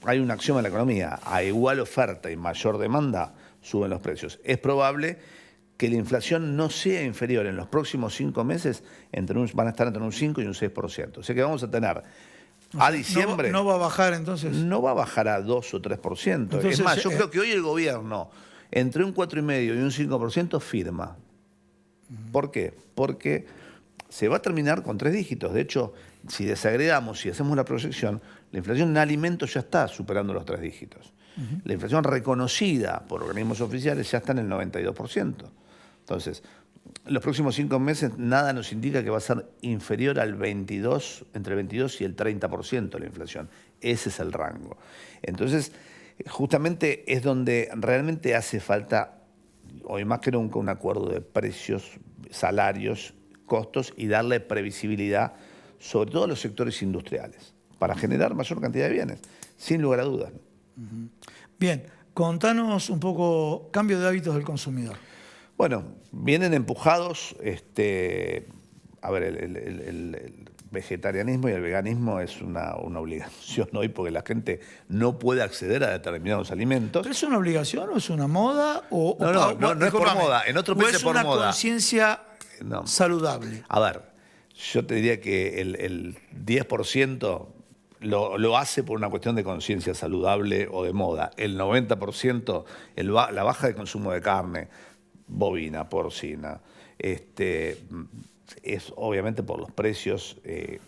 Hay un axioma en la economía: a igual oferta y mayor demanda, suben los precios. Es probable que la inflación no sea inferior en los próximos 5 meses, van a estar entre un 5 y un 6%. O sea que vamos a tener a diciembre... no va a bajar entonces. No va a bajar a 2 o 3%. Entonces, es más, yo creo que hoy el gobierno, entre un 4,5 y un 5%, firma. ¿Por qué? Porque se va a terminar con 3 dígitos. De hecho, si desagregamos, si hacemos la proyección, la inflación en alimentos ya está superando los 3 dígitos. La inflación reconocida por organismos oficiales ya está en el 92%. Entonces, los próximos 5 meses nada nos indica que va a ser inferior al 22, entre el 22 y el 30% la inflación. Ese es el rango. Entonces, justamente es donde realmente hace falta, hoy más que nunca, un acuerdo de precios, salarios, costos y darle previsibilidad, sobre todo a los sectores industriales, para generar mayor cantidad de bienes, sin lugar a dudas. Bien, contanos un poco cambio de hábitos del consumidor. Bueno, vienen empujados, a ver, el vegetarianismo y el veganismo es una obligación hoy porque la gente no puede acceder a determinados alimentos. ¿Pero es una obligación o es una moda? No es por discúlpame, moda, en otros países es por una moda. conciencia No. saludable. A ver, yo te diría que el 10% lo hace por una cuestión de conciencia saludable o de moda. El 90%, la baja de consumo de carne, bovina, porcina, es obviamente por los precios, el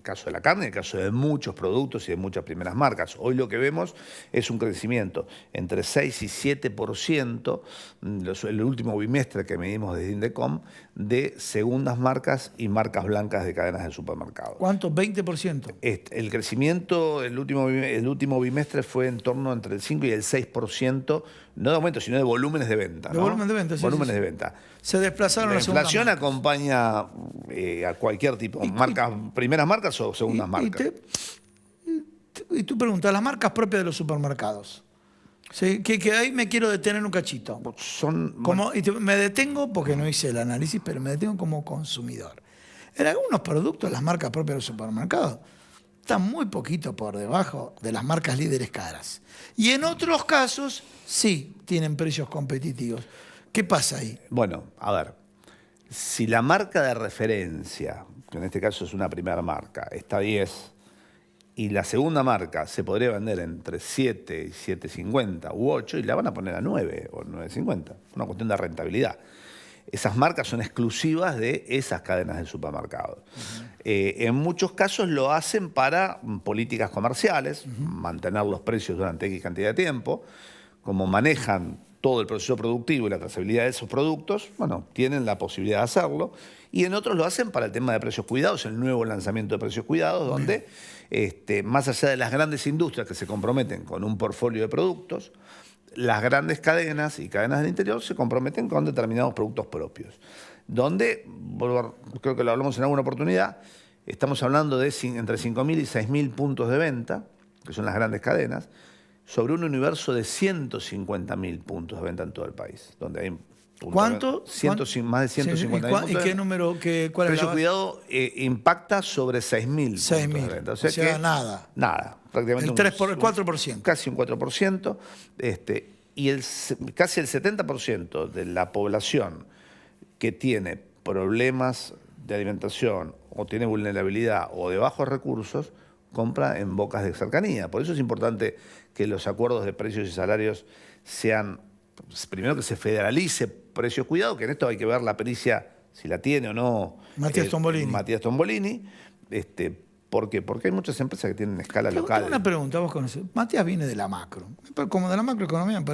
caso de la carne, el caso de muchos productos y de muchas primeras marcas. Hoy lo que vemos es un crecimiento entre 6 y 7%, el último bimestre que medimos desde Indecom, de segundas marcas y marcas blancas de cadenas de supermercados. ¿Cuánto? 20%. El crecimiento, el último bimestre fue en torno entre el 5 y el 6%, no de aumento, sino de volúmenes de venta. De volumen de venta, sí, Volúmenes sí, sí. de venta. Se desplazaron La a segunda inflación marca. acompaña a cualquier tipo, marcas, primeras marcas o segundas marcas. Y tú preguntas, las marcas propias de los supermercados. ¿Sí? Que ahí me quiero detener un cachito. Me detengo porque no hice el análisis, pero me detengo como consumidor. En algunos productos, las marcas propias de los supermercados están muy poquito por debajo de las marcas líderes caras. Y en otros casos, sí, tienen precios competitivos. ¿Qué pasa ahí? Bueno, a ver, si la marca de referencia, que en este caso es una primera marca, está a 10, y la segunda marca se podría vender entre 7 y 7,50 u 8, y la van a poner a 9 o 9,50. Una cuestión de rentabilidad. Esas marcas son exclusivas de esas cadenas de supermercados. En muchos casos lo hacen para políticas comerciales, mantener los precios durante X cantidad de tiempo. Como manejan todo el proceso productivo y la trazabilidad de esos productos, bueno, tienen la posibilidad de hacerlo. Y en otros lo hacen para el tema de precios cuidados, el nuevo lanzamiento de precios cuidados, donde más allá de las grandes industrias que se comprometen con un portfolio de productos, las grandes cadenas y cadenas del interior se comprometen con determinados productos propios. Donde, creo que lo hablamos en alguna oportunidad, estamos hablando de entre 5.000 y 6.000 puntos de venta, que son las grandes cadenas, sobre un universo de 150.000 puntos de venta en todo el país. Donde hay ¿Cuánto? Más de 150.000 puntos. ¿Y qué número? ¿Cuál es Precio la base? cuidado impacta sobre 6.000 puntos de venta. O sea, nada. Nada, prácticamente El 4%. Casi un 4%. Y casi el 70% de la población que tiene problemas de alimentación o tiene vulnerabilidad o de bajos recursos, compra en bocas de cercanía. Por eso es importante que los acuerdos de precios y salarios sean, primero que se federalice precios cuidados, que en esto hay que ver la pericia, si la tiene o no. Matías Tombolini. Matías Tombolini, ¿Por qué? Porque hay muchas empresas que tienen escala Tengo local. una pregunta, vos conocés. Matías viene de la macro. Como de la macroeconomía me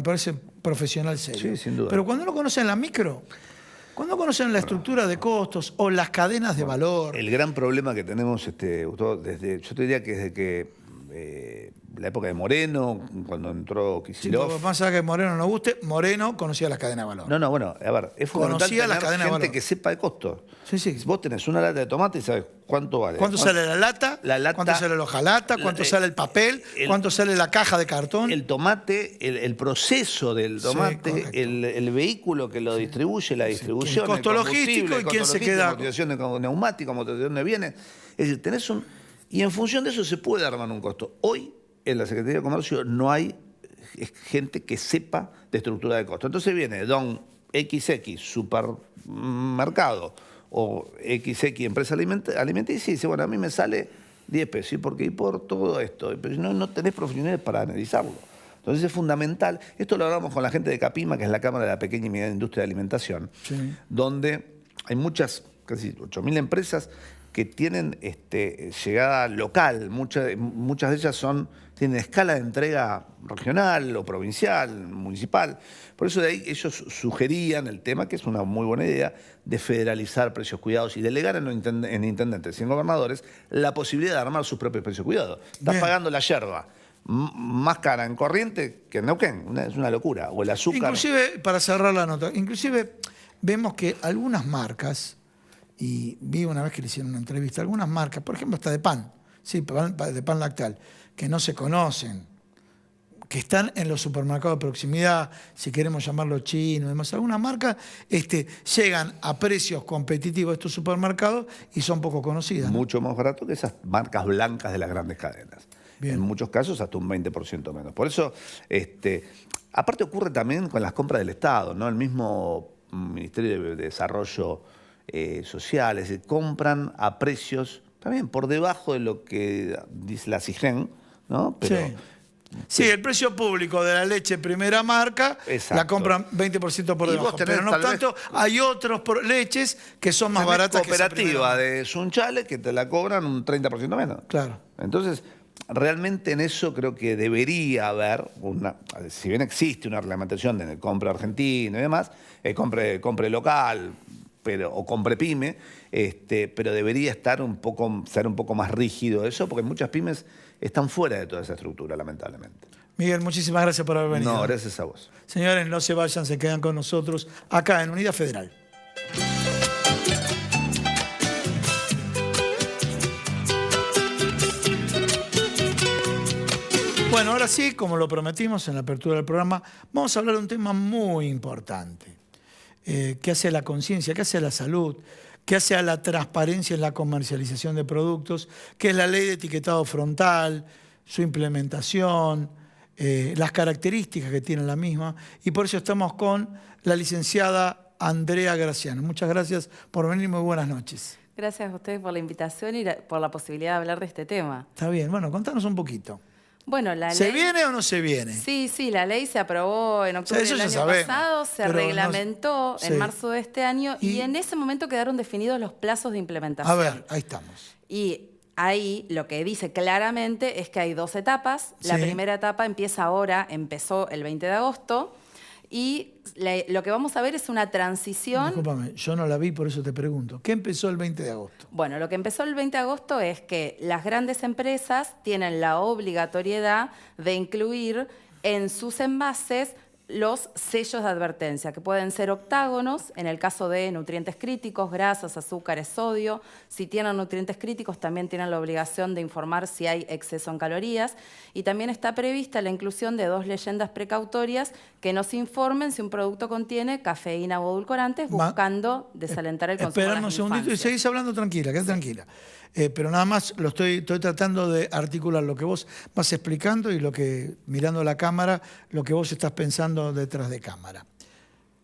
parece profesional serio. Sí, sin duda. Pero cuando uno conoce en la micro, cuando conocen la estructura de costos o las cadenas de valor. El gran problema que tenemos, desde, yo te diría que desde que la época de Moreno, cuando entró Sí, Kicillof. porque pasa que Moreno no guste, Moreno conocía las cadenas de valor. No, bueno, a ver, es fundamental Conocía las tener cadenas de gente valor. que sepa de costos. Sí, sí. Vos tenés una lata de tomate y sabes cuánto vale. ¿Cuánto sale la lata? ¿Cuánto sale la hojalata? ¿Cuánto sale el papel? ¿Cuánto sale la caja de cartón? El tomate, el proceso del tomate, correcto. el vehículo que lo distribuye, la distribución, el costo logístico y el quién costo se logístico, queda. amortización de neumático, amortización de bienes. Es decir, tenés un... Y en función de eso se puede armar un costo. Hoy, en la Secretaría de Comercio, no hay gente que sepa de estructura de costo. Entonces viene don XX, supermercado, o XX, empresa alimenticia, y dice, bueno, a mí me sale 10 pesos. ¿Y por qué? Y por todo esto. Pero no tenés profesionales para analizarlo. Entonces es fundamental. Esto lo hablamos con la gente de CAPIMA, que es la Cámara de la Pequeña y Mediana Industria de Alimentación, Sí. donde hay muchas, casi 8.000 empresas que tienen llegada local. Muchas de ellas tienen escala de entrega regional o provincial, municipal. Por eso de ahí ellos sugerían el tema, que es una muy buena idea, de federalizar precios cuidados y delegar en intendentes y en gobernadores la posibilidad de armar sus propios precios cuidados. Estás Bien. pagando la yerba más cara en Corriente que en Neuquén. Es una locura. O el azúcar. Inclusive, para cerrar la nota, inclusive vemos que algunas marcas, y vi una vez que le hicieron una entrevista, algunas marcas, por ejemplo, hasta de pan, sí, de pan lactal, que no se conocen, que están en los supermercados de proximidad, si queremos llamarlo chino y demás, algunas marcas llegan a precios competitivos a estos supermercados y son poco conocidas, ¿no? Mucho más barato que esas marcas blancas de las grandes cadenas. Bien. En muchos casos hasta un 20% menos. Por eso, aparte ocurre también con las compras del Estado, ¿no? El mismo Ministerio de Desarrollo Social, es decir, compran a precios también por debajo de lo que dice la CIGEN, ¿no? Pero, Sí. Sí, el precio público de la leche primera marca Exacto. la compran 20% por Y debajo. vos tenés Pero no tal vez- obstante, hay otros leches que son más tenés baratas que esa cooperativa primera de Sunchales que te la cobran un 30% menos. Claro. Entonces, realmente en eso creo que debería haber, si bien existe una reglamentación de compra argentina y demás, compre local, o compre pyme, pero debería ser un poco más rígido eso, porque muchas pymes están fuera de toda esa estructura, lamentablemente. Miguel, muchísimas gracias por haber venido. No, gracias a vos. Señores, no se vayan, se quedan con nosotros acá en Unidad Federal. Bueno, ahora sí, como lo prometimos en la apertura del programa, vamos a hablar de un tema muy importante. ¿Qué hace a la conciencia? ¿Qué hace a la salud? ¿Qué hace a la transparencia en la comercialización de productos? ¿Qué es la ley de etiquetado frontal? Su implementación, las características que tiene la misma. Y por eso estamos con la licenciada Andrea Graciano. Muchas gracias por venir, muy buenas noches. Gracias a ustedes por la invitación y por la posibilidad de hablar de este tema. Está bien, bueno, contanos un poquito. Bueno, la ¿Se ley... viene o no se viene? Sí, la ley se aprobó en octubre Eso del ya año sabemos, pasado, se pero reglamentó sí. en marzo de este año y Y- en ese momento quedaron definidos los plazos de A implementación. ver, ahí estamos. Y ahí lo que dice claramente es que hay 2 etapas. La Sí. primera etapa empieza ahora, empezó el 20 de agosto, y lo que vamos a ver es una transición. Discúlpame, yo no la vi, por eso te pregunto. ¿Qué empezó el 20 de agosto? Bueno, lo que empezó el 20 de agosto es que las grandes empresas tienen la obligatoriedad de incluir en sus envases los sellos de advertencia, que pueden ser octágonos, en el caso de nutrientes críticos, grasas, azúcares, sodio. Si tienen nutrientes críticos, también tienen la obligación de informar si hay exceso en calorías. Y también está prevista la inclusión de 2 leyendas precautorias que nos informen si un producto contiene cafeína o edulcorantes, buscando desalentar el consumo de Esperame un las segundito y infancias. seguís hablando tranquila, quédate tranquila. Pero nada más estoy tratando de articular lo que vos vas explicando y mirando la cámara, lo que vos estás pensando detrás de cámara.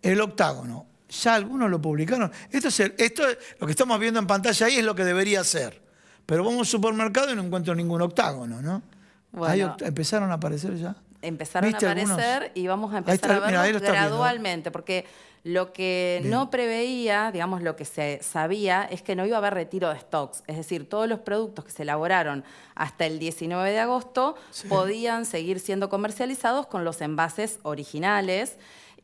El octágono, ya algunos lo publicaron. Esto lo que estamos viendo en pantalla ahí es lo que debería ser. Pero vamos a un supermercado y no encuentro ningún octágono, ¿no? Bueno. ¿Empezaron a aparecer ya? empezaron a ¿Viste aparecer algunos? y vamos a Ahí empezar está, a mira, ahí verlos lo estás viendo. gradualmente, porque lo que Bien. no preveía, digamos, lo que se sabía es que no iba a haber retiro de stocks. Es decir, todos los productos que se elaboraron hasta el 19 de agosto Sí. podían seguir siendo comercializados con los envases originales.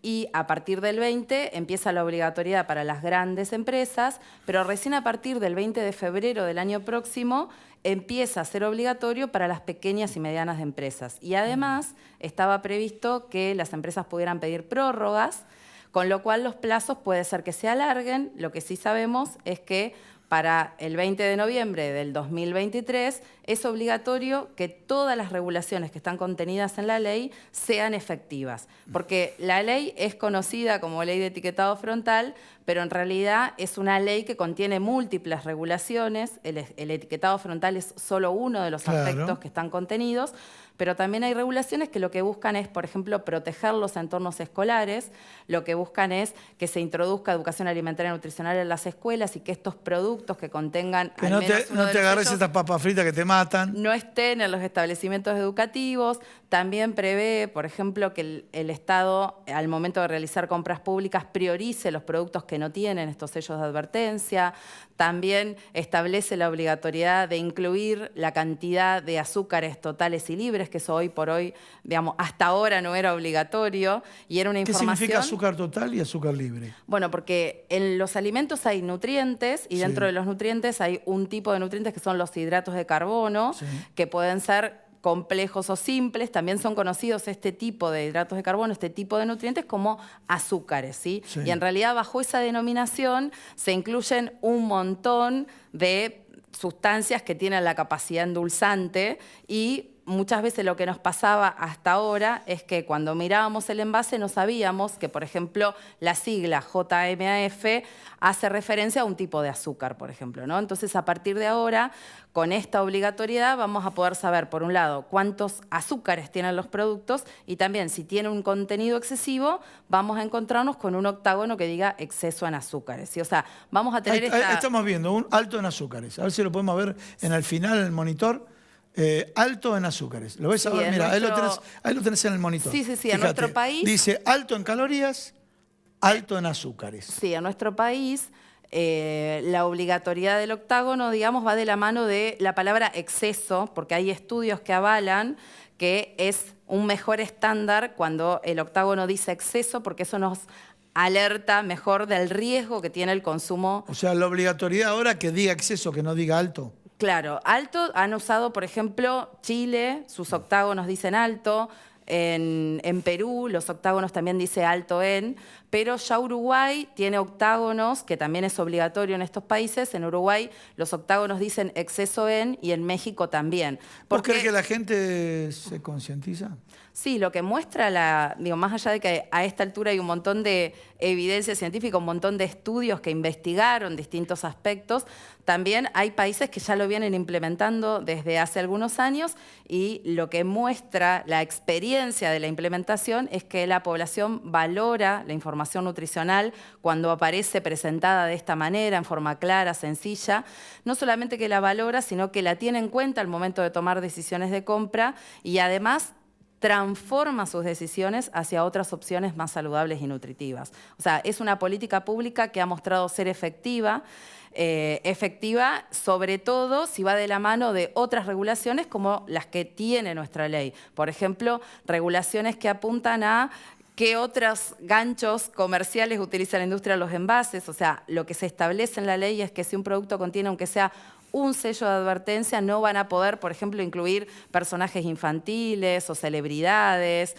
Y a partir del 20 empieza la obligatoriedad para las grandes empresas, pero recién a partir del 20 de febrero del año próximo empieza a ser obligatorio para las pequeñas y medianas empresas. Y además estaba previsto que las empresas pudieran pedir prórrogas, con lo cual los plazos puede ser que se alarguen. Lo que sí sabemos es que para el 20 de noviembre del 2023 es obligatorio que todas las regulaciones que están contenidas en la ley sean efectivas, porque la ley es conocida como ley de etiquetado frontal, pero en realidad es una ley que contiene múltiples regulaciones. El etiquetado frontal es solo uno de los aspectos que están contenidos, pero también hay regulaciones que lo que buscan es, por ejemplo, proteger los entornos escolares, lo que buscan es que se introduzca educación alimentaria y nutricional en las escuelas y que estos productos que contengan Que al no menos te, uno no de te los agarres sellos estas papas fritas que te matan. no estén en los establecimientos educativos. También prevé, por ejemplo, que el Estado, al momento de realizar compras públicas, priorice los productos que no tienen estos sellos de advertencia. También establece la obligatoriedad de incluir la cantidad de azúcares totales y libres, que eso hoy por hoy, digamos, hasta ahora no era obligatorio y era una ¿Qué información... significa azúcar total y azúcar libre? Bueno, porque en los alimentos hay nutrientes y dentro de los nutrientes hay un tipo de nutrientes que son los hidratos de carbono, que pueden ser complejos o simples. También son conocidos este tipo de hidratos de carbono, este tipo de nutrientes como azúcares, ¿sí? Y en realidad bajo esa denominación se incluyen un montón de sustancias que tienen la capacidad endulzante y muchas veces lo que nos pasaba hasta ahora es que cuando mirábamos el envase no sabíamos que, por ejemplo, la sigla JMAF hace referencia a un tipo de azúcar, por ejemplo, ¿no? Entonces, a partir de ahora, con esta obligatoriedad vamos a poder saber, por un lado, cuántos azúcares tienen los productos y también, si tiene un contenido excesivo, vamos a encontrarnos con un octágono que diga exceso en azúcares, ¿sí? O sea, vamos a tener Ahí estamos viendo un alto en azúcares. A ver si lo podemos ver en el final, en el monitor. Alto en azúcares. ¿Lo ves ahora? Mira, ahí lo tenés en el monitor. Sí, Fíjate, en nuestro país... Dice alto en calorías, alto en azúcares. Sí, en nuestro país la obligatoriedad del octágono, digamos, va de la mano de la palabra exceso, porque hay estudios que avalan que es un mejor estándar cuando el octágono dice exceso, porque eso nos alerta mejor del riesgo que tiene el consumo. O sea, la obligatoriedad ahora que diga exceso, que no diga alto. Claro, alto han usado, por ejemplo, Chile, sus octágonos dicen alto. En Perú los octágonos también dice alto en, pero ya Uruguay tiene octágonos, que también es obligatorio en estos países. En Uruguay los octágonos dicen exceso en y en México también. ¿Vos crees que la gente se concientiza? Sí, lo que muestra, digo, más allá de que a esta altura hay un montón de evidencia científica, un montón de estudios que investigaron distintos aspectos, también hay países que ya lo vienen implementando desde hace algunos años y lo que muestra la experiencia de la implementación es que la población valora la información nutricional cuando aparece presentada de esta manera, en forma clara, sencilla. No solamente que la valora, sino que la tiene en cuenta al momento de tomar decisiones de compra y además transforma sus decisiones hacia otras opciones más saludables y nutritivas. O sea, es una política pública que ha mostrado ser efectiva, efectiva sobre todo si va de la mano de otras regulaciones como las que tiene nuestra ley. Por ejemplo, regulaciones que apuntan a qué otros ganchos comerciales utiliza la industria de los envases. O sea, lo que se establece en la ley es que si un producto contiene, aunque sea un sello de advertencia, no van a poder, por ejemplo, incluir personajes infantiles o celebridades,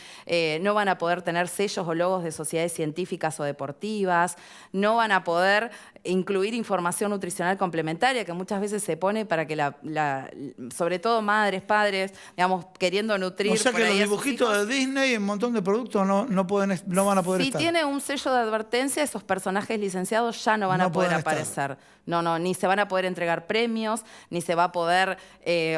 no van a poder tener sellos o logos de sociedades científicas o deportivas, no van a poder incluir información nutricional complementaria que muchas veces se pone para que sobre todo madres, padres, digamos, queriendo nutrir. O sea que por ahí los a sus dibujitos hijos. de Disney y un montón de productos no van a poder Si estar. tiene un sello de advertencia, esos personajes licenciados ya no van a poder aparecer. No, ni se van a poder entregar premios. premios, ni se va a poder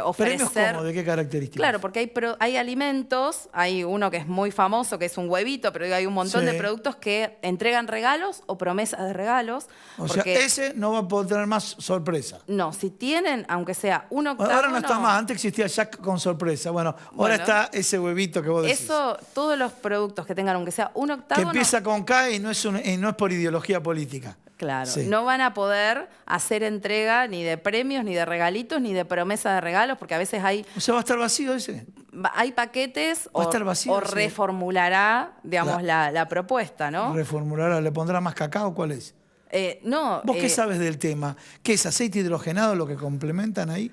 ofrecer... ¿Premios cómo? ¿De qué características? Claro, porque hay alimentos, hay uno que es muy famoso, que es un huevito, pero hay un montón de productos que entregan regalos o promesas de regalos. O sea, ese no va a poder tener más sorpresa. No, si tienen, aunque sea un octágono... Ahora no está más, antes existía Jack con sorpresa. Bueno, ahora está ese huevito que vos decís. Eso, todos los productos que tengan, aunque sea un octágono... Que empieza con K y no es por ideología política. Claro, sí. No van a poder hacer entrega ni de premios, ni de regalitos, ni de promesas de regalos, porque a veces hay... O sea, ¿va a estar vacío ese? Hay paquetes ¿Va a estar vacío, o reformulará, digamos, la propuesta, ¿no? Reformulará, ¿le pondrá más cacao? ¿Cuál es? No. ¿Vos qué sabes del tema? ¿Qué es aceite hidrogenado lo que complementan ahí?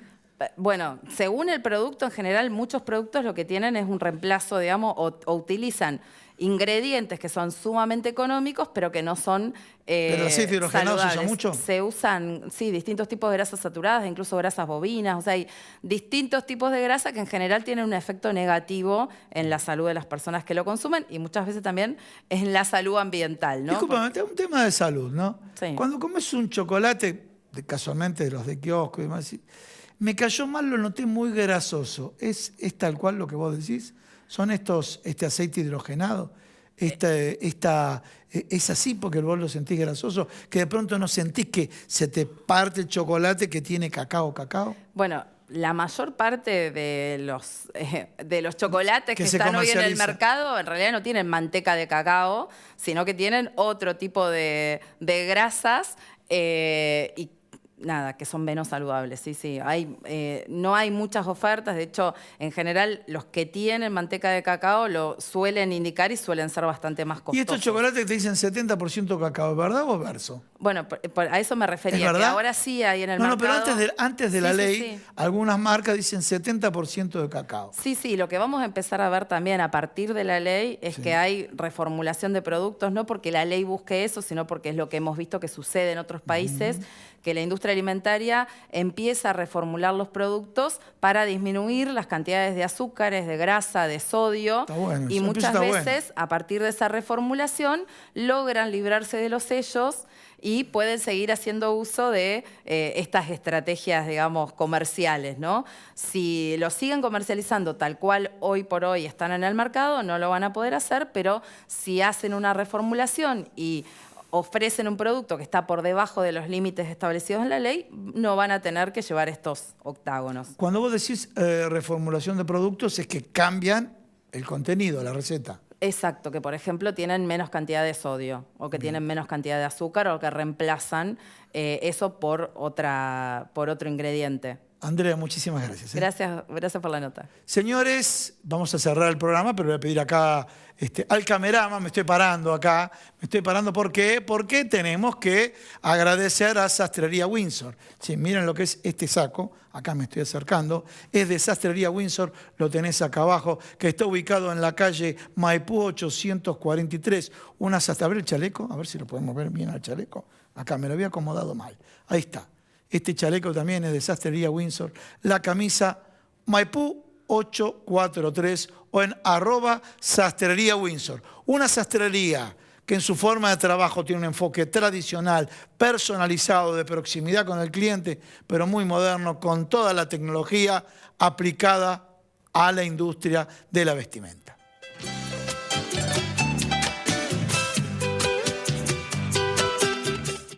Bueno, según el producto, en general, muchos productos lo que tienen es un reemplazo, digamos, o utilizan ingredientes que son sumamente económicos, pero que no son ¿Pero el aceite hidrogenado se usa mucho? Se usan, sí, distintos tipos de grasas saturadas, incluso grasas bovinas. O sea, hay distintos tipos de grasa que en general tienen un efecto negativo en la salud de las personas que lo consumen y muchas veces también en la salud ambiental, ¿no? Disculpame, es un tema de salud, ¿no? Sí. Cuando comes un chocolate, casualmente de los de kiosco y demás, me cayó mal, lo noté muy grasoso. ¿Es tal cual lo que vos decís? ¿Son este aceite hidrogenado? ¿Es así porque vos lo sentís grasoso? ¿Que de pronto no sentís que se te parte el chocolate que tiene cacao? Bueno, la mayor parte de los chocolates que están hoy en el mercado en realidad no tienen manteca de cacao, sino que tienen otro tipo de grasas y nada, que son menos saludables, sí. No hay muchas ofertas, de hecho, en general, los que tienen manteca de cacao lo suelen indicar y suelen ser bastante más costosos. Y estos chocolates que te dicen 70% cacao, ¿verdad o verso? Bueno, a eso me refería, ¿Es verdad? que ahora sí hay en el mercado... No, pero antes de la ley, sí. Algunas marcas dicen 70% de cacao. Sí, lo que vamos a empezar a ver también a partir de la ley es que hay reformulación de productos, no porque la ley busque eso, sino porque es lo que hemos visto que sucede en otros países, que la industria alimentaria empieza a reformular los productos para disminuir las cantidades de azúcares, de grasa, de sodio. Está bueno, y muchas veces, a partir de esa reformulación, logran librarse de los sellos y pueden seguir haciendo uso de estas estrategias, digamos, comerciales, ¿no? Si lo siguen comercializando tal cual hoy por hoy están en el mercado, no lo van a poder hacer, pero si hacen una reformulación y ofrecen un producto que está por debajo de los límites establecidos en la ley, no van a tener que llevar estos octágonos. Cuando vos decís reformulación de productos, es que cambian el contenido, la receta. Exacto, que por ejemplo tienen menos cantidad de sodio o que tienen menos cantidad de azúcar o que reemplazan eso por otro ingrediente. Andrea, muchísimas gracias. Gracias por la nota. Señores, vamos a cerrar el programa, pero voy a pedir acá al cameraman, me estoy parando acá. ¿Por qué? Porque tenemos que agradecer a Sastrería Windsor. Sí, miren lo que es este saco, acá me estoy acercando, es de Sastrería Windsor, lo tenés acá abajo, que está ubicado en la calle Maipú 843. A ver el chaleco, a ver si lo podemos ver bien al chaleco. Acá me lo había acomodado mal. Ahí está. Este chaleco también es de Sastrería Windsor. La camisa Maipú 843 o en @Sastrería Windsor. Una sastrería que en su forma de trabajo tiene un enfoque tradicional, personalizado, de proximidad con el cliente, pero muy moderno, con toda la tecnología aplicada a la industria de la vestimenta.